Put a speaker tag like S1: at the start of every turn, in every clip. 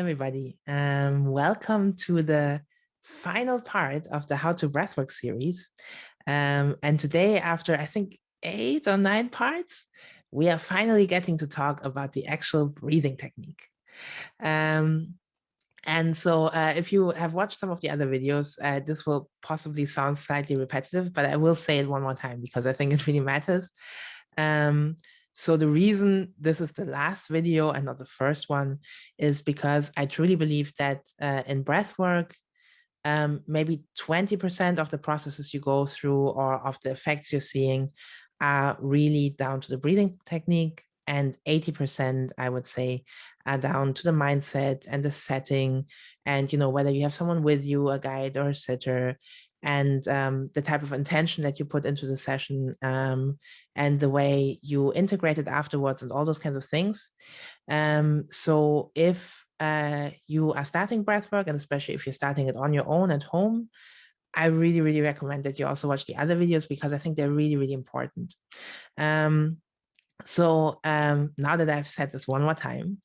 S1: everybody. Welcome to the final part of the How to Breathwork series. And today, after I think 8 or 9 parts, we are finally getting to talk about the actual breathing technique. And so if you have watched some of the other videos, this will possibly sound slightly repetitive, but I will say it one more time because I think it really matters. So the reason this is the last video and not the first one is because I truly believe that in breathwork, maybe 20% of the processes you go through or of the effects you're seeing are really down to the breathing technique, and 80%, I would say, are down to the mindset and the setting, and whether you have someone with you, a guide or a sitter, and the type of intention that you put into the session, and the way you integrate it afterwards, and all those kinds of things. So if you are starting breathwork, and especially if you're starting it on your own at home, I really, really recommend that you also watch the other videos because I think they're really, really important. So now that I've said this one more time,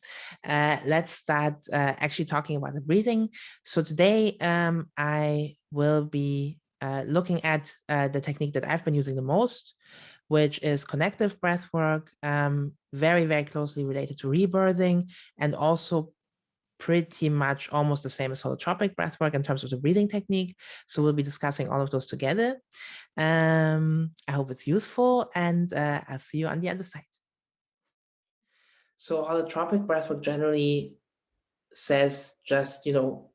S1: let's start actually talking about the breathing. So today I will be looking at the technique that I've been using the most, which is connective breathwork, very, very closely related to rebirthing, and also pretty much almost the same as holotropic breathwork in terms of the breathing technique. So we'll be discussing all of those together. I hope it's useful, and I'll see you on the other side. So holotropic breathwork generally says just,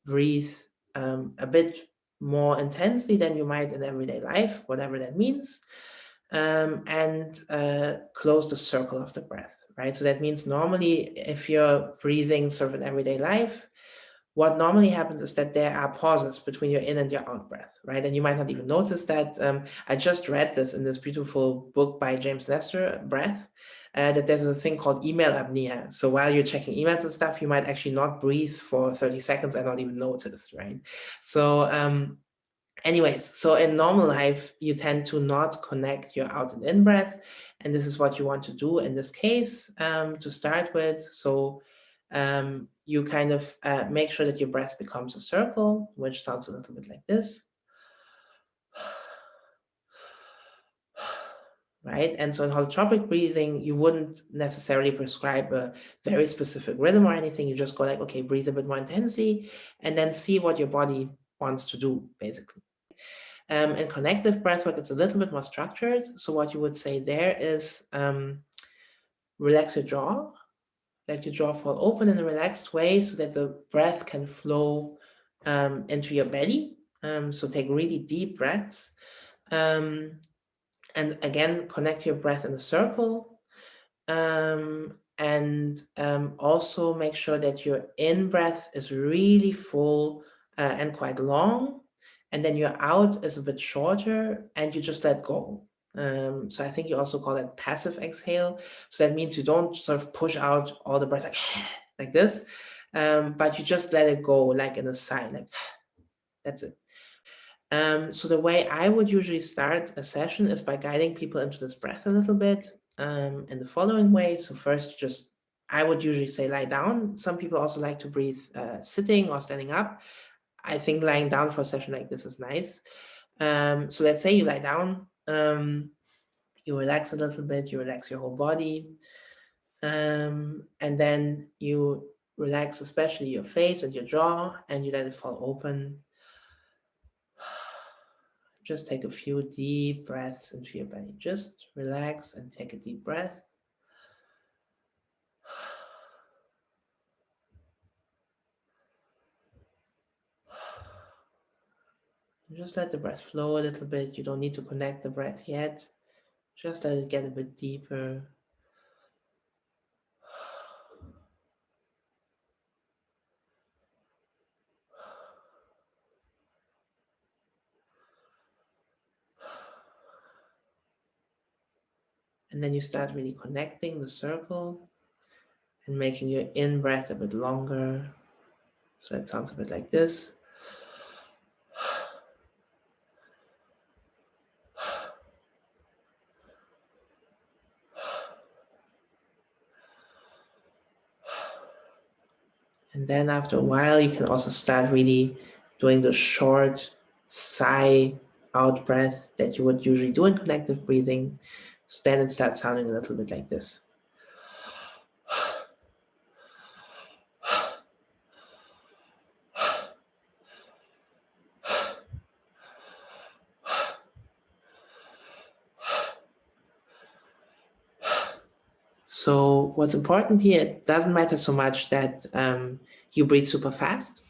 S1: breathe a bit more intensely than you might in everyday life, whatever that means, and close the circle of the breath, right? So that means normally if you're breathing sort of in everyday life, what normally happens is that there are pauses between your in and your out breath, right? And you might not even notice that. I just read this in this beautiful book by James Nestor, Breath, that there's a thing called email apnea. So while you're checking emails and stuff, you might actually not breathe for 30 seconds and not even notice, right? So anyways, so in normal life, you tend to not connect your out and in breath. And this is what you want to do in this case to start with. So you kind of make sure that your breath becomes a circle, which sounds a little bit like this. Right? And so in holotropic breathing, you wouldn't necessarily prescribe a very specific rhythm or anything. You just go like, okay, breathe a bit more intensely, and then see what your body wants to do, basically. In connective breathwork, it's a little bit more structured. So what you would say there is relax your jaw, let your jaw fall open in a relaxed way so that the breath can flow into your belly. So take really deep breaths. And again, connect your breath in a circle. And also make sure that your in-breath is really full and quite long. And then your out is a bit shorter and you just let go. So I think you also call that passive exhale. So that means you don't sort of push out all the breath like this, but you just let it go like in a sigh, like that's it. So the way I would usually start a session is by guiding people into this breath a little bit in the following way. So first, I would usually say lie down. Some people also like to breathe sitting or standing up. I think lying down for a session like this is nice. So let's say you lie down, you relax a little bit, you relax your whole body, and then you relax especially your face and your jaw, and you let it fall open. Just take a few deep breaths into your belly. Just relax and take a deep breath. Just let the breath flow a little bit. You don't need to connect the breath yet. Just let it get a bit deeper. And then you start really connecting the circle and making your in-breath a bit longer. So it sounds a bit like this. And then after a while, you can also start really doing the short sigh out breath that you would usually do in connective breathing. So then it starts sounding a little bit like this. So what's important here, it doesn't matter so much that you breathe super fast.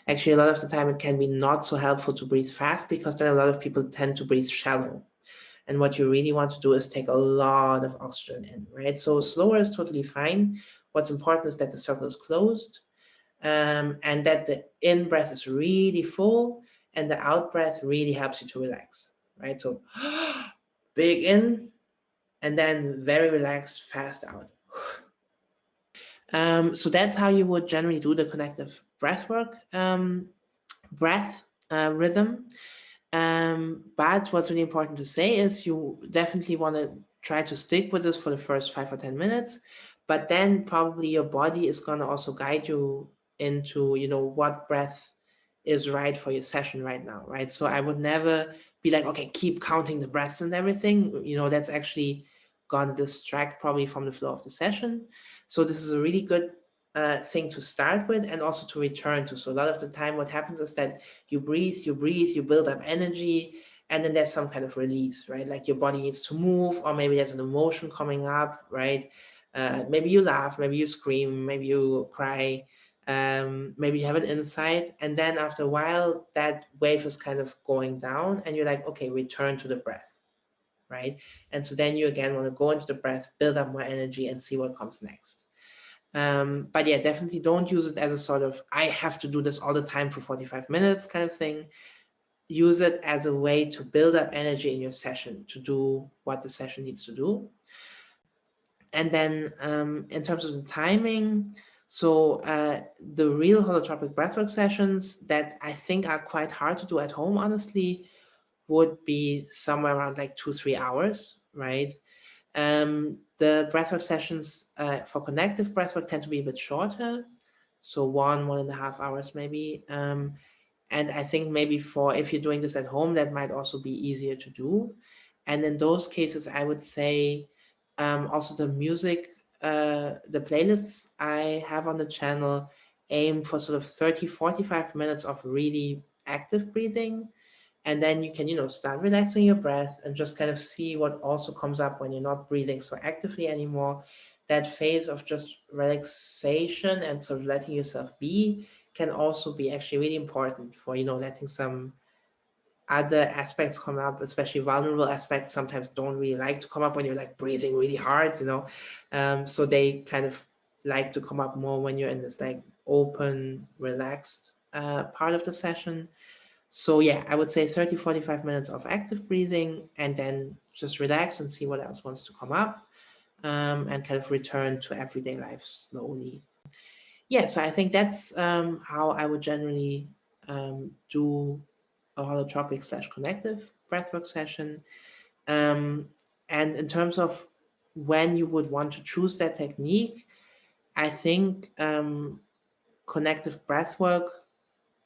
S1: Actually, a lot of the time it can be not so helpful to breathe fast because then a lot of people tend to breathe shallow. And what you really want to do is take a lot of oxygen in, right? So slower is totally fine. What's important is that the circle is closed and that the in breath is really full and the out breath really helps you to relax, right? So big in and then very relaxed, fast out. So that's how you would generally do the connective breathwork breath rhythm. But what's really important to say is you definitely want to try to stick with this for the first 5 or 10 minutes, but then probably your body is going to also guide you into, what breath is right for your session right now, right? So I would never be like, okay, keep counting the breaths and everything. That's actually going to distract probably from the flow of the session. So this is a really good thing to start with and also to return to. So a lot of the time what happens is that you breathe, you build up energy, and then there's some kind of release, right? Like your body needs to move, or maybe there's an emotion coming up, right? Maybe you laugh, maybe you scream, maybe you cry, maybe you have an insight, and then after a while that wave is kind of going down and you're like, okay, return to the breath, right? And so then you again want to go into the breath, build up more energy and see what comes next. But yeah, definitely don't use it as a sort of, I have to do this all the time for 45 minutes kind of thing. Use it as a way to build up energy in your session, to do what the session needs to do. And then in terms of the timing, so the real holotropic breathwork sessions that I think are quite hard to do at home, honestly, would be somewhere around like 2-3 hours, right? The breathwork sessions for connective breathwork tend to be a bit shorter, so 1.5 hours maybe. And I think maybe if you're doing this at home, that might also be easier to do. And in those cases, I would say also the music, the playlists I have on the channel aim for sort of 30-45 minutes of really active breathing. And then you can, start relaxing your breath and just kind of see what also comes up when you're not breathing so actively anymore. That phase of just relaxation and sort of letting yourself be can also be actually really important for, letting some other aspects come up, especially vulnerable aspects sometimes don't really like to come up when you're like breathing really hard, so they kind of like to come up more when you're in this like open, relaxed part of the session. So yeah, I would say 30-45 minutes of active breathing and then just relax and see what else wants to come up, and kind of return to everyday life slowly. Yeah, so I think that's how I would generally do a holotropic / connective breathwork session. And in terms of when you would want to choose that technique, I think connective breathwork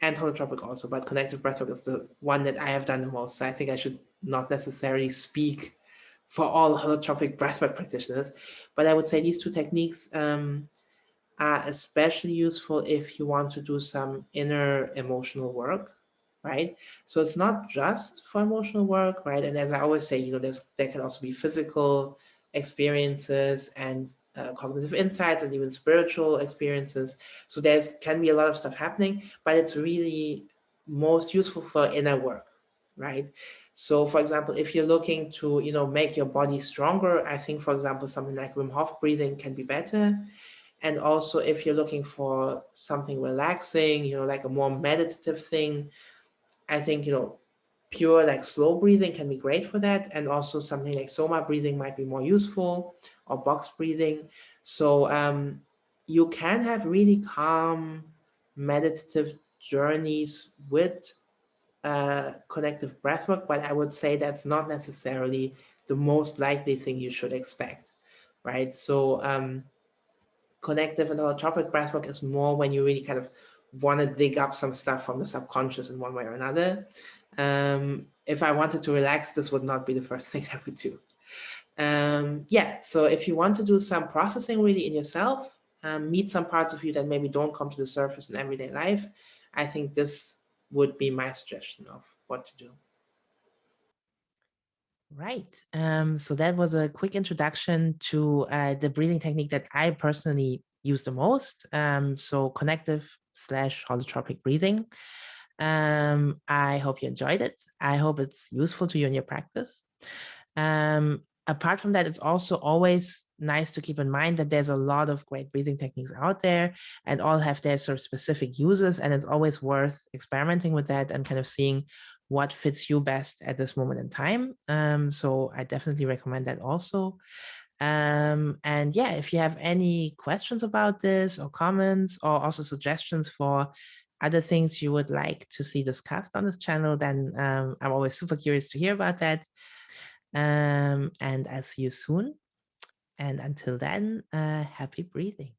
S1: and holotropic also, but connective breathwork is the one that I have done the most. So I think I should not necessarily speak for all holotropic breathwork practitioners, but I would say these two techniques are especially useful if you want to do some inner emotional work, right? So it's not just for emotional work, right? And as I always say, there can also be physical experiences and cognitive insights and even spiritual experiences. So can be a lot of stuff happening, but it's really most useful for inner work, right? So for example, if you're looking to, make your body stronger, I think, for example, something like Wim Hof breathing can be better. And also if you're looking for something relaxing, like a more meditative thing, I think, pure like slow breathing can be great for that. And also something like Soma breathing might be more useful, or box breathing. So you can have really calm meditative journeys with connective breathwork, but I would say that's not necessarily the most likely thing you should expect, right? So Connective and holotropic breathwork is more when you really kind of want to dig up some stuff from the subconscious in one way or another. If I wanted to relax, this would not be the first thing I would do. Yeah, so if you want to do some processing really in yourself, meet some parts of you that maybe don't come to the surface in everyday life, I think this would be my suggestion of what to do. Right. So that was a quick introduction to the breathing technique that I personally use the most. So connective/holotropic breathing. I hope you enjoyed it. I hope it's useful to you in your practice. Apart from that, it's also always nice to keep in mind that there's a lot of great breathing techniques out there and all have their sort of specific uses. And it's always worth experimenting with that and kind of seeing what fits you best at this moment in time. So I definitely recommend that also. And yeah, if you have any questions about this or comments or also suggestions for other things you would like to see discussed on this channel, then I'm always super curious to hear about that. And I'll see you soon. And until then, happy breathing.